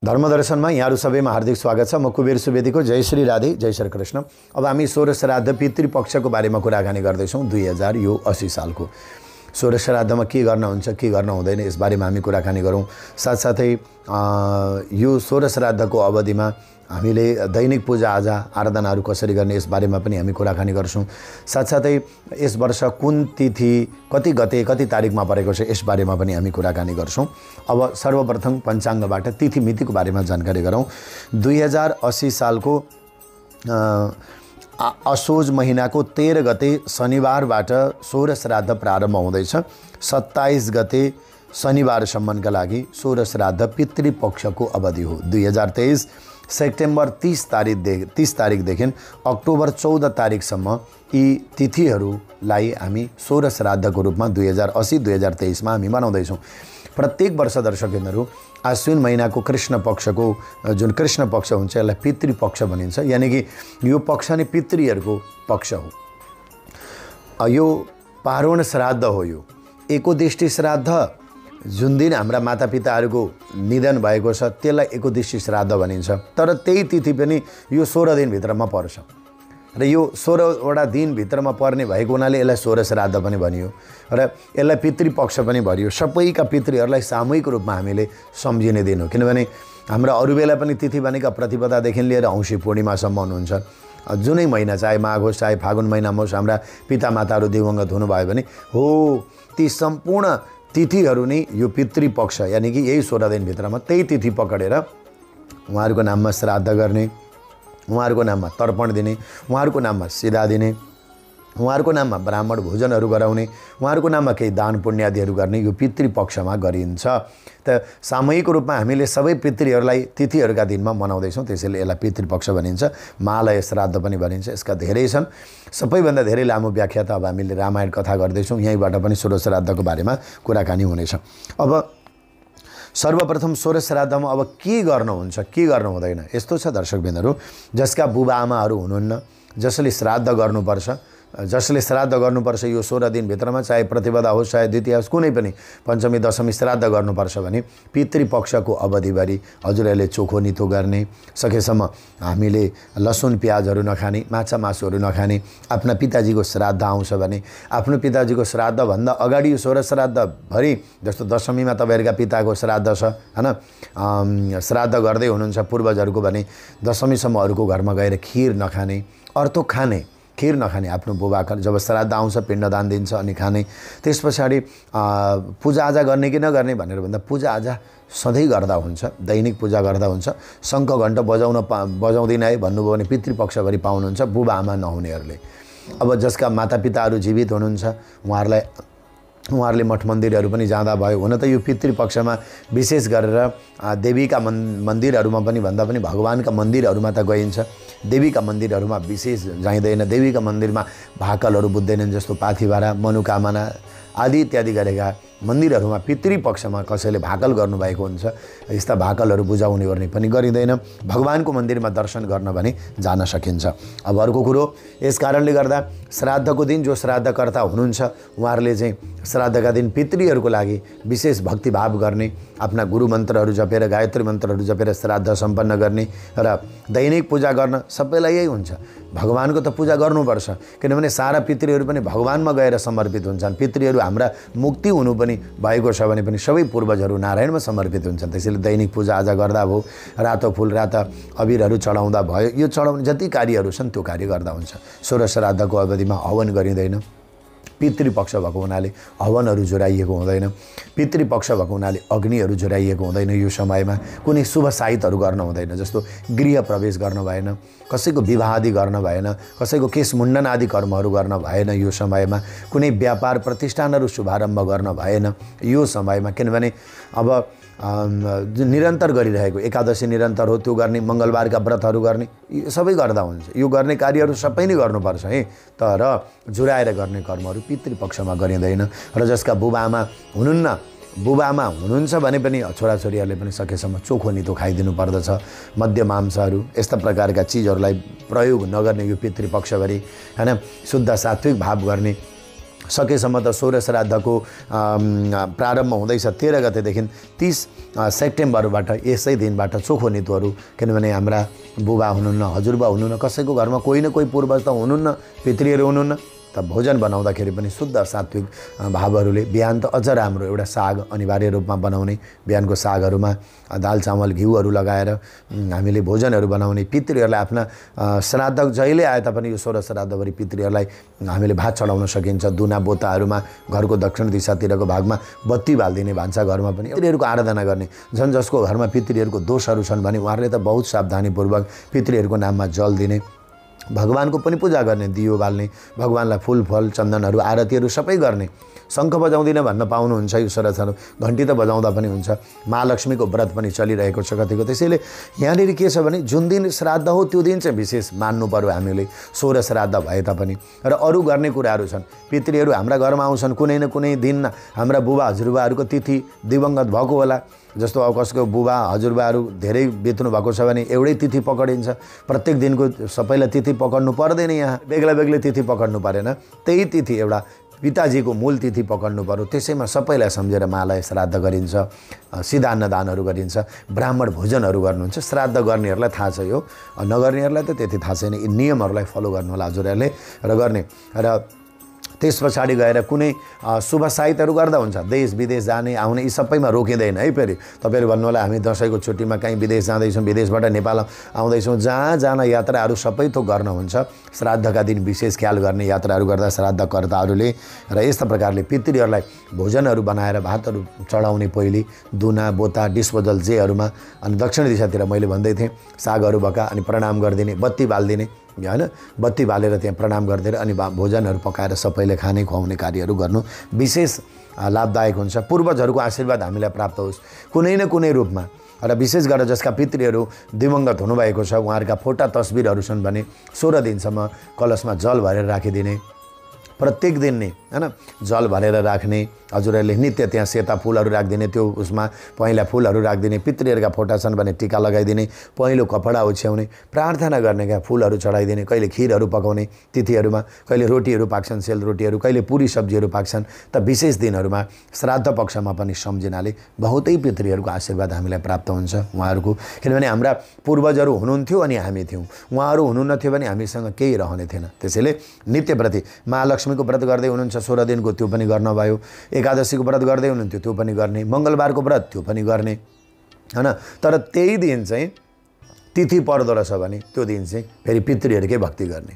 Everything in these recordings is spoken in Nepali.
धर्मदर्शनमा यहाँहरु सबैमा हार्दिक स्वागत छ। म कुबेर सुवेदीको जय श्री राधे जय श्री कृष्ण। अब हामी सोह्र श्राद्ध पितृपक्षको बारेमा कुराकानी गर्दैछौँ। 2080 सालको सोह्र श्राद्धमा के गर्न हुन्छ के गर्न हुँदैन यस बारेमा हामी कुराकानी गरौँ। साथसाथै यो सोह्र श्राद्धको अवधिमा हामीले दैनिक पूजा आजा आराधनाहरू कसरी गर्ने यस बारेमा पनि हामी कुराकानी गर्छौँ। साथसाथै यस वर्ष कुन तिथि कति गते कति तारिकमा परेको छ यस बारेमा पनि हामी कुराकानी गर्छौँ। अब सर्वप्रथम पञ्चाङ्गबाट तिथि मितिको बारेमा जानकारी गरौँ। 2080 सालको असोज महिनाको 13 गते शनिबारबाट सोह्र श्राद्ध प्रारम्भ हुँदैछ। 27 गते शनिबारसम्मका लागि सोह्र श्राद्ध पितृपक्षको अवधि हो। 2023 सेप्टेम्बर 30 तारिकदेखि अक्टोबर 14 तारिकसम्म यी तिथिहरूलाई हामी सोह्र श्राद्धको रूपमा 2080-2023 मा हामी मनाउँदैछौँ। प्रत्येक वर्ष दर्शकबिन्दुहरू आश्विन महिनाको कृष्ण पक्षको जुन कृष्ण पक्ष हुन्छ यसलाई पितृपक्ष भनिन्छ। यानी कि यो पक्ष नै पितृहरूको पक्ष हो। यो पार्वण श्राद्ध हो। यो एकोदिष्टि श्राद्ध जुन दिन हाम्रा मातापिताहरूको निधन भएको छ त्यसलाई एकोदिष्टि श्राद्ध भनिन्छ। तर त्यही तिथि पनि यो 16 दिनभित्रमा पर्छ र यो 16वटा दिनभित्रमा पर्ने भएको हुनाले यसलाई सोह्र श्राद्ध पनि भनियो र यसलाई पितृपक्ष पनि भनियो। सबैका पितृहरूलाई सामूहिक रूपमा हामीले सम्झिने दिन हो। किनभने हाम्रो अरू बेला पनि तिथि भनेका प्रतिपदादेखि लिएर औँसी पूर्णिमासम्म हुनुहुन्छ। जुनै महिना चाहे माघ होस् चाहे फागुन महिनामा होस् हाम्रा पितामाताहरू दिवंगत हुनुभयो भने हो ती सम्पूर्ण तिथिहरू नै यो पितृपक्ष यानी कि यही 16 दिनभित्रमा त्यही तिथि पकडेर उहाँहरूको नाममा श्राद्ध गर्ने, उहाँहरूको नाममा तर्पण दिने, उहाँहरूको नाममा सिधा दिने, उहाँहरूको नाममा ब्राह्मण भोजनहरू गराउने, उहाँहरूको नाममा केही दान पुण्यादिहरू गर्ने यो पितृपक्षमा गरिन्छ। त सामूहिक रूपमा हामीले सबै पितृहरूलाई तिथिहरूका दिनमा मनाउँदैछौँ, त्यसैले यसलाई पितृपक्ष भनिन्छ। महालय श्राद्ध पनि भनिन्छ। यसका धेरै छन्। सबैभन्दा धेरै लामो व्याख्या त अब हामीले रामायण कथा गर्दैछौँ। यहीँबाट पनि सोह्र श्राद्धको बारेमा कुराकानी हुनेछ। अब सर्वप्रथम सोह्र श्राद्धमा अब के गर्नुहुन्छ के गर्नु हुँदैन यस्तो छ दर्शकबिन्दुहरू, जसका बुबा आमाहरू हुनुहुन्न, जसले श्राद्ध गर्नुपर्छ, जसले श्राद्ध गर्नुपर्छ यो 16 दिनभित्रमा चाहे प्रतिपदा होस् चाहे द्वितीया होस् कुनै पनि पञ्चमी दशमी श्राद्ध गर्नुपर्छ भने पितृपक्षको अवधिभरि हजुरहरूले चोखो नितो गर्ने, सकेसम्म हामीले लसुन प्याजहरू नखाने, माछा मासुहरू नखाने। आफ्ना पिताजीको श्राद्ध आउँछ भने आफ्नो पिताजीको श्राद्धभन्दा अगाडि यो सोह्र श्राद्धभरि जस्तो दशमीमा तपाईँहरूका पिताको श्राद्ध छ हैन, श्राद्ध गर्दै हुनुहुन्छ पूर्वजहरूको भने दशमीसम्म अरूको घरमा गएर खीर नखाने, अर्तो खाने, खीर नखाने। आफ्नो बुबाका जब श्राद्ध आउँछ पिण्डदान दिन्छ अनि खाने। त्यस पछाडि पूजाआजा गर्ने कि नगर्ने भनेर भन्दा पूजाआजा सधैँ गर्दा हुन्छ, दैनिक पूजा गर्दा हुन्छ। शङ्ख घण्ट बजाउँदैन है भन्नुभयो भने पितृपक्षभरि पाउनुहुन्छ बुबा आमा नहुनेहरूले। अब जसका मातापिताहरू जीवित हुनुहुन्छ उहाँहरूले मठ मन्दिरहरू पनि जाँदा भयो। हुन त यो पितृपक्षमा विशेष गरेर देवीका मन्दिरहरूमा पनि भन्दा पनि भगवानका मन्दिरहरूमा त गइन्छ। देवीका मन्दिरहरूमा विशेष जाइँदैन। देवीका मन्दिरमा भाकलहरू बुझ्दैनन्, जस्तो पाथिभारा मनोकामना आदि इत्यादि गरेका मन्दिरहरूमा पितृपक्षमा कसैले भाकल गर्नुभएको हुन्छ। यस्ता भाकलहरू बुझाउने गर्ने पनि गरिँदैन। भगवानको मन्दिरमा दर्शन गर्न भने जान सकिन्छ। अब अर्को कुरो, यस कारणले गर्दा श्राद्धको दिन जो श्राद्धकर्ता हुनुहुन्छ उहाँहरूले चाहिँ श्राद्धका दिन पितृहरूको लागि विशेष भक्तिभाव गर्ने, आफ्ना गुरु मन्त्रहरू जपेर गायत्री मन्त्रहरू जपेर श्राद्ध सम्पन्न गर्ने र दैनिक पूजा गर्न सबैलाई यही हुन्छ। भगवानको त पूजा गर्नुपर्छ, किनभने सारा पितृहरू पनि भगवानमा गएर समर्पित हुन्छन्। पितृहरू हाम्रा मुक्ति हुनु पनि भएको छ भने पनि सबै पूर्वजहरू नारायणमा समर्पित हुन्छन्। त्यसैले दैनिक पूजाआजा गर्दा भयो, रातो फुल राता अबिरहरू चढाउँदा भयो, यो चढाउने जति कार्यहरू छन् त्यो कार्य गर्दा हुन्छ। सोह्र श्राद्धको अवधिमा हवन गरिँदैन। पितृपक्ष भएको हुनाले हवनहरू जुराइएको हुँदैन। पितृपक्ष भएको हुनाले अग्निहरू जुराइएको हुँदैन। यो समयमा कुनै शुभ साहित्यहरू गर्न हुँदैन, जस्तो गृह प्रवेश गर्न भएन, कसैको विवाह आदि गर्न भएन, कसैको केश मुण्डन आदि कर्महरू गर्न भएन। यो समयमा कुनै व्यापार प्रतिष्ठानहरू शुभारम्भ गर्न भएन यो समयमा। किनभने अब निरन्तर गरिरहेको एकादशी निरन्तर हो त्यो गर्ने, मङ्गलबारका व्रतहरू गर्ने, यो सबै गर्दा हुन्छ। यो गर्ने कार्यहरू सबै नै गर्नुपर्छ है, तर जुराएर गर्ने कर्महरू पितृपक्षमा गरिँदैन। र जसका बुबाआमा हुनुहुन्छ भने पनि छोराछोरीहरूले पनि सकेसम्म चोखो नितो खाइदिनु पर्दछ। मध्य मांसहरू यस्ता प्रकारका चिजहरूलाई प्रयोग नगर्ने यो पितृपक्षभरि हैन। शुद्ध सात्विक भाव गर्ने, सकेसम्म त सोह्र श्राद्धको प्रारम्भ हुँदैछ 13 गतेदेखि 30 सेप्टेम्बरबाट यसै दिनबाट चोखो नीतुहरू, किनभने हाम्रा बुबा हुनुहुन्न, हजुरबा हुनुहुन्न, कसैको घरमा कोही न कोही पूर्वज त हुनुहुन्न, पितृहरू हुनुहुन्न, त भोजन बनाउँदाखेरि पनि शुद्ध सात्विक भावहरूले बिहान त अझ राम्रो एउटा साग अनिवार्य रूपमा बनाउने, बिहानको सागहरूमा दाल चामल घिउहरू लगाएर हामीले भोजनहरू बनाउने, पितृहरूलाई आफ्ना श्राद्ध जहिले आए तापनि यो सोह्र श्राद्धभरि पितृहरूलाई हामीले भात चढाउन सकिन्छ। दुना बोताहरूमा घरको दक्षिण दिशातिरको भागमा बत्ती बालिदिने, भान्सा घरमा पनि पितृहरूको आराधना गर्ने। झन् जसको घरमा पितृहरूको दोषहरू छन् भने उहाँहरूले त बहुत सावधानीपूर्वक पितृहरूको नाममा जल दिने, भगवानको पनि पूजा गर्ने, दियो बाल्ने, भगवानलाई फूल फल चन्दनहरू आरतीहरू सबै गर्ने। शङ्ख बजाउँदिन भन्न पाउनुहुन्छ यो सरसहरू, घन्टी त बजाउँदा पनि हुन्छ। महालक्ष्मीको व्रत पनि चलिरहेको छ कतिको। त्यसैले यहाँनिर के छ भने जुन दिन श्राद्ध हो त्यो दिन चाहिँ विशेष मान्नु पर्यो हामीले, सोह्र श्राद्ध भए तापनि। र अरू गर्ने कुराहरू छन्, पितृहरू हाम्रा घरमा आउँछन्, कुनै न कुनै दिन हाम्रा बुबा हजुरबाहरूको तिथि दिवंगत भएको होला। जस्तो अब कसको बुबा हजुरबाहरू धेरै बित्नु भएको छ भने एउटै तिथि पकडिन्छ, प्रत्येक दिनको सबैलाई तिथि पकड्नु पर्दैन, यहाँ बेग्ला बेग्लै तिथि पकड्नु परेन, त्यही तिथि एउटा पिताजीको मूल तिथि पकड्नु पर्यो। त्यसैमा सबैलाई सम्झेर महालय श्राद्ध गरिन्छ, सिधा अन्नदानहरू गरिन्छ, ब्राह्मण भोजनहरू गर्नुहुन्छ। श्राद्ध गर्नेहरूलाई थाहा छ यो, नगर्नेहरूलाई त त्यति थाहा छैन। यी नियमहरूलाई फलो गर्नु होला हजुरहरूले र गर्ने। र त्यस पछाडि गएर कुनै शुभ साहित्यहरू गर्दा हुन्छ, देश विदेश जाने आउने यी सबैमा रोकिँदैन है। फेरि तपाईँहरू भन्नु होला हामी दसैँको छुट्टीमा कहीँ विदेश जाँदैछौँ, विदेशबाट नेपाल आउँदैछौँ, जहाँ जान यात्राहरू सबै थोक गर्न हुन्छ। श्राद्धका दिन विशेष ख्याल गर्ने यात्राहरू गर्दा श्राद्धकर्ताहरूले। र यस्ता प्रकारले पितृहरूलाई भोजनहरू बनाएर भातहरू चढाउने, पहिले दुना बोता डिस्पोजल जेहरूमा, अनि दक्षिण दिशातिर मैले भन्दै थिएँ सागहरू भएका, अनि प्रणाम गरिदिने, बत्ती बालिदिने हैन, बत्ती बालेर त्यहाँ प्रणाम गरिदिएर अनि भोजनहरू पकाएर सबैले खाने खुवाउने कार्यहरू गर्नु विशेष लाभदायक हुन्छ। पूर्वजहरूको आशीर्वाद हामीलाई प्राप्त होस् कुनै न कुनै रूपमा। र विशेष गरेर जसका पितृहरू दिवंगत हुनुभएको छ उहाँहरूका फोटा तस्बिरहरू छन् भने 16 दिनसम्म कलशमा जल भरेर राखिदिने, प्रत्येक दिन नै हैन जल भरेर राख्ने। हजुरहरूले नित्य त्यहाँ सेता फुलहरू राखिदिने, त्यो उसमा पहेँला फुलहरू राखिदिने, पितृहरूका फोटा छन् भने टिका लगाइदिने, पहेँलो कपडा ओछ्याउने, प्रार्थना गर्ने, क्या फुलहरू चढाइदिने, कहिले खिरहरू पकाउने तिथिहरूमा, कहिले रोटीहरू पाक्छन् सेलरोटीहरू, कहिले पुरी सब्जीहरू पाक्छन्। त विशेष दिनहरूमा श्राद्ध पक्षमा पनि सम्झिनाले बहुतै पितृहरूको आशीर्वाद हामीलाई प्राप्त हुन्छ उहाँहरूको। किनभने हाम्रा पूर्वजहरू हुनुहुन्थ्यो अनि हामी थियौँ, उहाँहरू हुनुहुन्थ्यो भने हामीसँग केही रहने थिएन। त्यसैले नित्यप्रति महालक्ष्मीको व्रत गर्दै हुनुहुन्छ 16 दिनको, त्यो पनि गर्न भयो। एकादशीको व्रत गर्दै हुनुहुन्थ्यो, त्यो पनि गर्ने। मङ्गलबारको व्रत त्यो पनि गर्ने हैन। तर त्यही दिन चाहिँ तिथि पर्दो रहेछ भने त्यो दिन चाहिँ फेरि पितृहरूकै भक्ति गर्ने।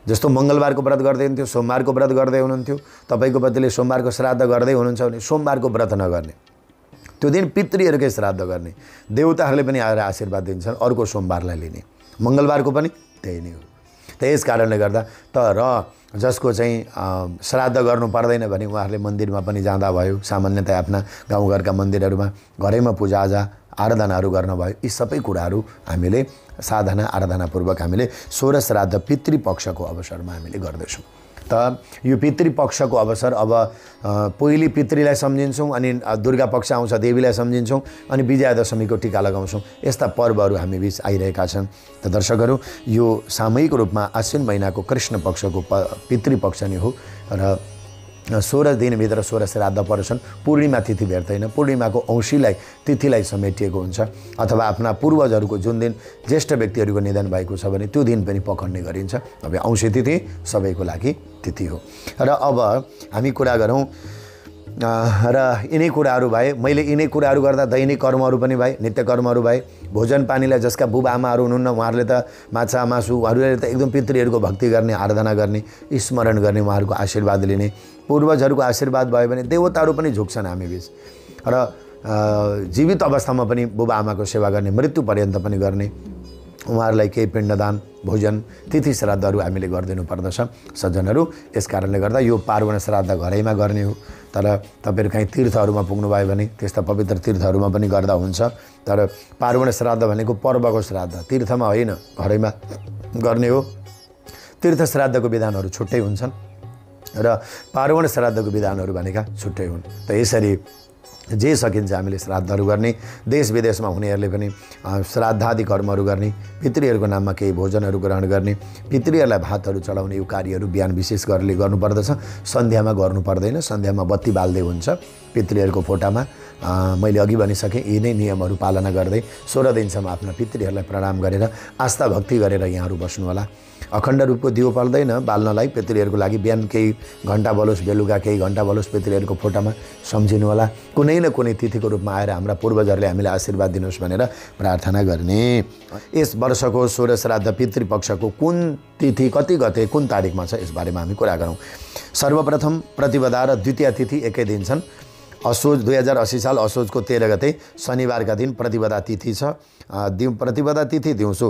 जस्तो मङ्गलबारको व्रत गर्दै हुनुहुन्थ्यो, सोमबारको व्रत गर्दै हुनुहुन्थ्यो, तपाईँको पतिले सोमबारको श्राद्ध गर्दै हुनुहुन्छ भने सोमबारको व्रत नगर्ने, त्यो दिन पितृहरूकै श्राद्ध गर्ने। देवताहरूले पनि आएर आशीर्वाद दिन्छन्, अर्को सोमबारलाई लिने। मङ्गलबारको पनि त्यही नै हो। त्यस कारणले गर्दा तर जसको चाहिँ श्राद्ध गर्नु पर्दैन भने उहाँहरूले मन्दिरमा पनि जाँदा भयो, सामान्यतया आफ्ना गाउँघरका मन्दिरहरूमा घरैमा पूजाआजा आराधनाहरू गर्न भयो। यी सबै कुराहरू हामीले साधना आराधनापूर्वक हामीले सोह्र श्राद्ध पितृपक्षको अवसरमा हामीले गर्दैछौँ। त यो पितृपक्षको अवसर अब पहिले पितृलाई सम्झिन्छौँ, अनि दुर्गा पक्ष आउँछ देवीलाई सम्झिन्छौँ, अनि विजयादशमीको टिका लगाउँछौँ। यस्ता पर्वहरू हामी बीच आइरहेका छन्। त दर्शकहरू यो सामूहिक रूपमा आश्विन महिनाको कृष्ण पक्षको पितृपक्ष नै हो र 16 दिनभित्र 16 श्राद्ध पर्छन्। पूर्णिमा तिथि भेट्दैन, पूर्णिमाको औँसीलाई तिथिलाई समेटिएको हुन्छ, अथवा आफ्ना पूर्वजहरूको जुन दिन ज्येष्ठ व्यक्तिहरूको निधन भएको छ भने त्यो दिन पनि पकड्ने गरिन्छ। अब औँसी तिथि सबैको लागि तिथि हो। र अब हामी कुरा गरौँ र यिनै कुराहरू भए, मैले यिनै कुराहरू गर्दा दैनिक कर्महरू पनि भए, नित्य कर्महरू भए। भोजन पानीलाई जसका बुबा आमाहरू हुनुहुन्न उहाँहरूले त माछा मासु, उहाँहरूले त एकदम पितृहरूको भक्ति गर्ने, आराधना गर्ने, स्मरण गर्ने, उहाँहरूको आशीर्वाद लिने। पूर्वजहरूको आशीर्वाद भयो भने देवताहरू पनि झुक्छन् हामी बीच। र जीवित अवस्थामा पनि बुबा आमाको सेवा गर्ने, मृत्यु पर्यन्त पनि गर्ने। उहाँहरूलाई केही पिण्डदान भोजन तिथि श्राद्धहरू हामीले गरिदिनु पर्दछ सज्जनहरू। यस कारणले गर्दा यो पार्वण श्राद्ध घरैमा गर्ने हो। तर तपाईँहरू कहीँ तीर्थहरूमा पुग्नुभयो भने त्यस्ता पवित्र तीर्थहरूमा पनि गर्दा हुन्छ। तर पार्वण श्राद्ध भनेको पर्वको श्राद्ध, तीर्थमा होइन, घरैमा गर्ने हो। तीर्थ श्राद्धको विधानहरू छुट्टै हुन्छन् र पार्वण श्राद्धको विधानहरू भनेका छुट्टै हुन्। त यसरी जे सकिन्छ हामीले श्राद्धहरू गर्ने, देश विदेशमा हुनेहरूले पनि श्राद्धादि कर्महरू गर्ने, पितृहरूको नाममा केही भोजनहरू ग्रहण गर्ने, पितृहरूलाई भातहरू चढाउने यो कार्यहरू बिहान विशेष गरेर गर्नुपर्दछ। सन्ध्यामा गर्नु पर्दैन, सन्ध्यामा बत्ती बाल्दै हुन्छ पितृहरूको फोटामा। मैले अघि भनिसकेँ, यी नै नियमहरू पालना गर्दै 16 दिनसम्म आफ्ना पितृहरूलाई प्रणाम गरेर आस्था भक्ति गरेर यहाँहरू बस्नुहोला। अखण्ड रूपको दियो पर्दैन बाल्नलाई पितृहरूको लागि। बिहान केही घन्टा बलोस्, बेलुका केही घन्टा बलोस् पितृहरूको फोटामा सम्झिनुहोला। कुनै न कुनै तिथिको रूपमा आएर हाम्रा पूर्वजहरूले हामीलाई आशीर्वाद दिनुहोस् भनेर प्रार्थना गर्ने। यस वर्षको 16 श्राद्ध पितृपक्षको कुन तिथि, कति गते, कुन तारिकमा छ, यसबारेमा हामी कुरा गरौँ। सर्वप्रथम प्रतिपदा र द्वितीय तिथि एकै दिन छन्। असोज 2080 साल असोजको 13 गते शनिबारका दिन प्रतिपदा तिथि छ। प्रतिपदा तिथि दिउँसो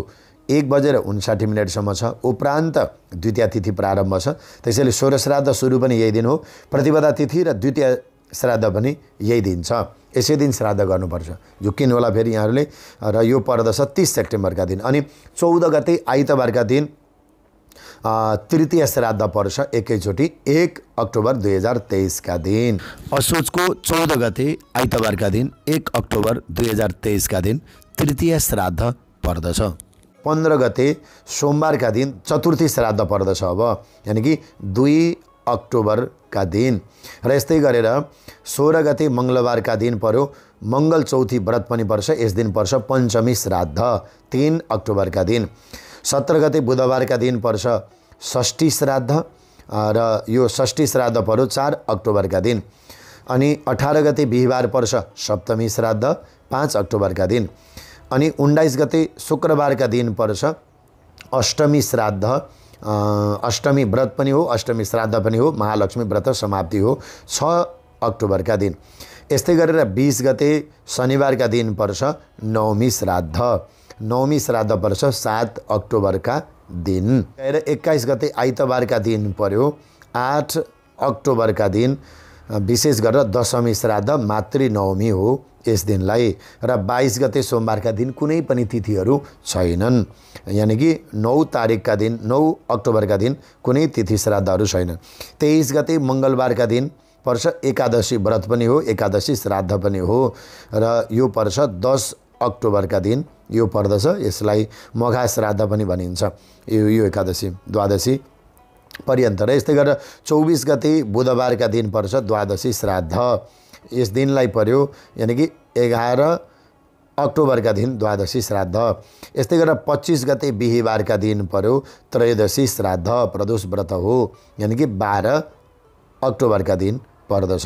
1:59 छ। उपरान्त द्वितीय तिथि प्रारम्भ छ। त्यसैले 16 श्राद्ध सुरु पनि यही दिन हो, प्रतिपदा तिथि र द्वितीय श्राद्ध पनि यही दिन छ। यसै दिन श्राद्ध गर्नुपर्छ, झुक्किनु होला फेरि यहाँहरूले। र यो पर्दछ 30 सेप्टेम्बरका दिन। अनि 14 गते आइतबारका दिन तृतीय श्राद्ध पर्छ एकैचोटि 1 अक्टोबर 2023 का दिन। असोजको 14 गते आइतबारका दिन 1 अक्टोबर 2023 का दिन तृतीय श्राद्ध पर्दछ। 15 गते सोमबारका दिन चतुर्थी श्राद्ध पर्दछ अब, यानि कि 2 अक्टोबरका दिन। र यस्तै गरेर 16 गते मङ्गलबारका दिन पर्यो, मङ्गल चौथी व्रत पनि पर्छ। यस दिन पर्छ पञ्चमी श्राद्ध 3 अक्टोबरका दिन। 17 गते बुधबारका दिन पर्छ षष्ठी श्राद्ध र यो षष्ठी श्राद्ध पर्यो 4 अक्टोबरका दिन। अनि 18 गते बिहिबार पर्छ सप्तमी श्राद्ध 5 अक्टोबरका दिन। अनि 19 गते शुक्रबारका दिन पर्छ अष्टमी श्राद्ध। अष्टमी व्रत पनि हो, अष्टमी श्राद्ध पनि हो, महालक्ष्मी व्रत समाप्ति हो 6 अक्टोबरका दिन। यस्तै गरेर 20 गते शनिबारका दिन पर्छ नवमी श्राद्ध। नवमी श्राद्ध पर्छ 7 अक्टोबरका दिन। र 21 गते आइतबारका दिन पर्यो 8 अक्टोबरका दिन। विशेष गरेर दशमी श्राद्ध मातृनवमी हो यस दिनलाई। र 22 गते सोमबारका दिन कुनै पनि तिथिहरू छैनन्, यानि कि 9 तारिकका दिन 9 अक्टोबरका दिन कुनै तिथि श्राद्धहरू छैनन्। 23 गते मङ्गलबारका दिन पर्छ एकादशी व्रत पनि हो, एकादशी श्राद्ध पनि हो। र यो पर्छ 10 अक्टोबरका दिन यो पर्दछ। यसलाई मघा श्राद्ध पनि भनिन्छ, यो एकादशी द्वादशी पर्यन्त। र यस्तै गरेर 24 गते बुधबारका दिन पर्छ द्वादशी श्राद्ध। यस दिनलाई पर्यो, यानि कि 11 अक्टोबरका दिन द्वादशी श्राद्ध। यस्तै गरेर 25 गते बिहिबारका दिन पर्यो त्रयोदशी श्राद्ध, प्रदोष व्रत हो, यानि कि 12 अक्टोबरका दिन पर्दछ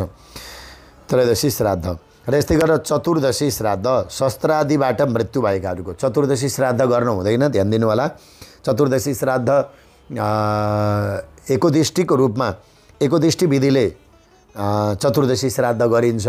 त्रयोदशी श्राद्ध। र यस्तै गरेर चतुर्दशी श्राद्ध, शस्त्रादिबाट मृत्यु भएकाहरूको चतुर्दशी श्राद्ध गर्न हुँदैन, ध्यान दिनु होला। चतुर्दशी श्राद्ध एकोदिष्टिको रूपमा एकोदिष्टि विधिले चतुर्दशी श्राद्ध गरिन्छ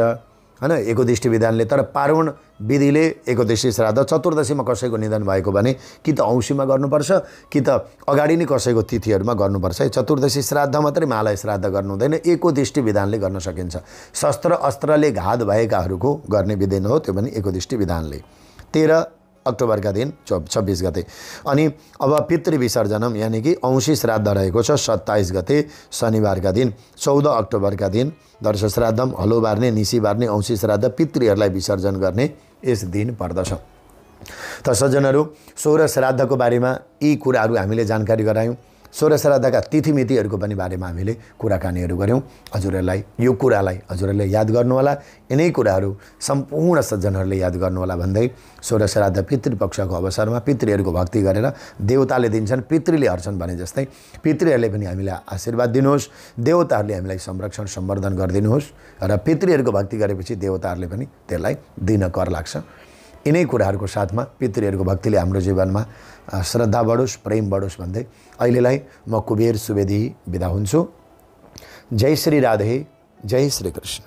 हैन, एकोदिष्टि विधानले। तर पार्वण विधिले एकोदशी श्राद्ध चतुर्दशीमा कसैको निधन भएको भने कि त औँसीमा गर्नुपर्छ कि त अगाडि नै कसैको तिथिहरूमा गर्नुपर्छ। चतुर्दशी श्राद्ध मात्रै महालय श्राद्ध गर्नु हुँदैन, एकोदिष्टि विधानले गर्न सकिन्छ। शस्त्र अस्त्रले घात भएकाहरूको गर्ने विधान हो, त्यो पनि एकोदिष्टि विधानले। 13 अक्टोबरका दिन 26 गते। अनि अब पितृ विसर्जनम, यानि कि औँसी श्राद्ध रहेको छ 27 गते शनिबारका दिन। 14 अक्टोबरका दिन दर्श श्राद्धम, हलो बार्ने, निसी बार्ने, औँसी श्राद्ध पितृहरूलाई विसर्जन गर्ने यस दिन पर्दछ। त सज्जनहरू, 16 श्राद्धको बारेमा यी कुराहरू हामीले जानकारी गरायौँ। 16 श्राद्धका तिथिमितिहरूको पनि बारेमा हामीले कुराकानीहरू गऱ्यौँ। हजुरहरूलाई यो कुरालाई हजुरहरूले याद गर्नुहोला, यिनै कुराहरू सम्पूर्ण सज्जनहरूले याद गर्नुहोला भन्दै 16 श्राद्ध पितृपक्षको अवसरमा पितृहरूको भक्ति गरेर देवताले दिन्छन्, पितृले हर्छन् भने जस्तै पितृहरूले पनि हामीलाई आशीर्वाद दिनुहोस्, देवताहरूले हामीलाई संरक्षण सम्वर्धन गरिदिनुहोस्। र पितृहरूको भक्ति गरेपछि देवताहरूले पनि त्यसलाई दिन कर लाग्छ। यिनै कुराहरूको साथमा पितृहरूको भक्तिले हाम्रो जीवनमा श्रद्धा बढोस्, प्रेम बढोस् भन्दै अहिलेलाई म कुबेर सुवेदी बिदा हुन्छु। जय श्री राधे, जय श्री कृष्ण।